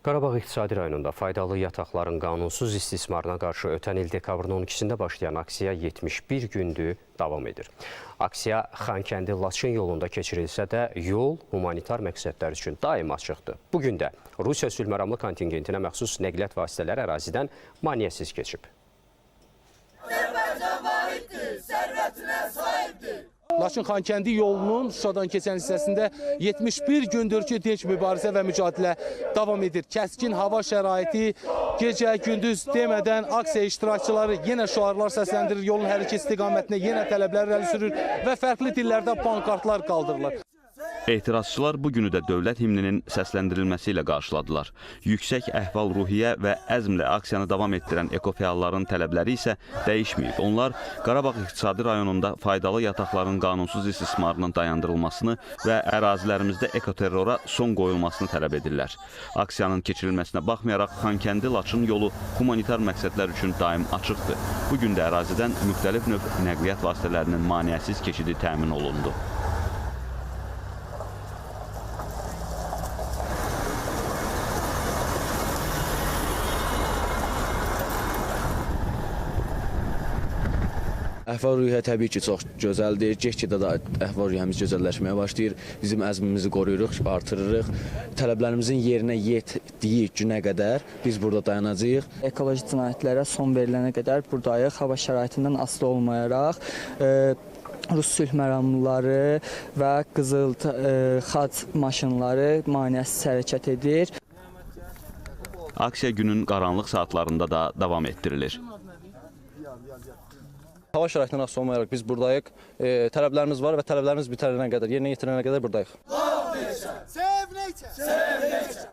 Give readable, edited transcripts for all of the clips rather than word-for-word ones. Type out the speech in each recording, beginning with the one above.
Qarabağ İqtisadi rayonunda faydalı yataqların qanunsuz istismarına qarşı ötən il dekabrın 12-sində başlayan aksiya 71 gündür davam edir. Aksiya Xankəndi-Laçın yolunda keçirilsə də yol humanitar məqsədlər üçün daim açıqdır. Bugün də Rusiya sülhməramlı kontingentinə məxsus nəqliyyat vasitələri ərazidən maneəsiz keçib. Laçın-Xankəndi yolunun Şuşadan keçən hissəsində 71 gündür ki, dinc mübarizə və mücadilə davam edir. Kəskin hava şəraiti, gecə, gündüz demədən aksiya iştirakçıları yenə şüarlar səsləndirir, yolun hər iki istiqamətinə yenə tələblər irəli sürür və fərqli dillərdə pankartlar qaldırırlar. Etirazçılar bu günü də dövlət himninin səsləndirilməsi ilə qarşıladılar. Yüksək əhval-ruhiyyə və əzmlə aksiyanı davam etdirən ekofəalların tələbləri isə dəyişməyib. Onlar Qarabağ İqtisadi rayonunda faydalı yataqların qanunsuz istismarının dayandırılmasını və ərazilərimizdə ekoterrora son qoyulmasını tələb edirlər. Aksiyanın keçirilməsinə baxmayaraq Xankəndi-Laçın yolu humanitar məqsədlər üçün daim açıqdır. Bugün də ərazidən müxtəlif növ nəqliyyat vasitələrinin maneəsiz keçidi təmin olundu. Əhval-ruhiyyə təbii ki, çox gözəldir. Get-gedə də əhval-ruhiyyəmiz gözəlləşməyə başlayır. Bizim əzmimizi qoruyuruq, artırırıq. Tələblərimizin yerinə yetdiyi günə qədər biz burada dayanacağıq. Ekoloji cinayətlərə son verilənə qədər buradayıq. Hava şəraitindən asılı olmayaraq Rus sülhməramlıları və qızıl xaç maşınları maneəsiz hərəkət edir. Aksiya günün qaranlıq saatlarında da davam etdirilir. Hava şəraitindən asılı olmayaraq biz buradayıq. Tələblərimiz var və tələblərimiz bitərənə qədər, yerinə yetirilənə qədər buradayıq.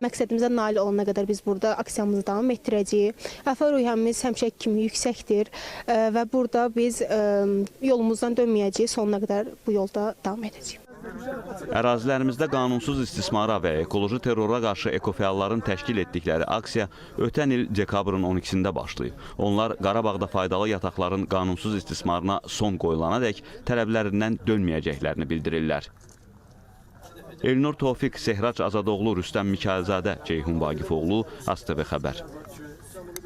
Məqsədimizə nail olana qədər biz burada aksiyamızı davam etdirəcəyik. Əhval-ruhiyyəmiz həmişəki kimi yüksəkdir və burada biz yolumuzdan dönməyəcəyik, sonuna qədər bu yolda davam edəcəyik. Ərazilərimizdə qanunsuz istismara və ekoloji terrora qarşı ekofəalların təşkil etdikləri aksiya ötən il dekabrın 12-sində başlayıb. Onlar Qarabağda faydalı yataqların qanunsuz istismarına son qoyulana dək tələblərindən dönməyəcəklərini bildirirlər. Elnur Tofiq, Sehrac Azadoğlu, Rüstəm Mikailzadə, Ceyhun Vaqifoğlu, ASTV Xəbər.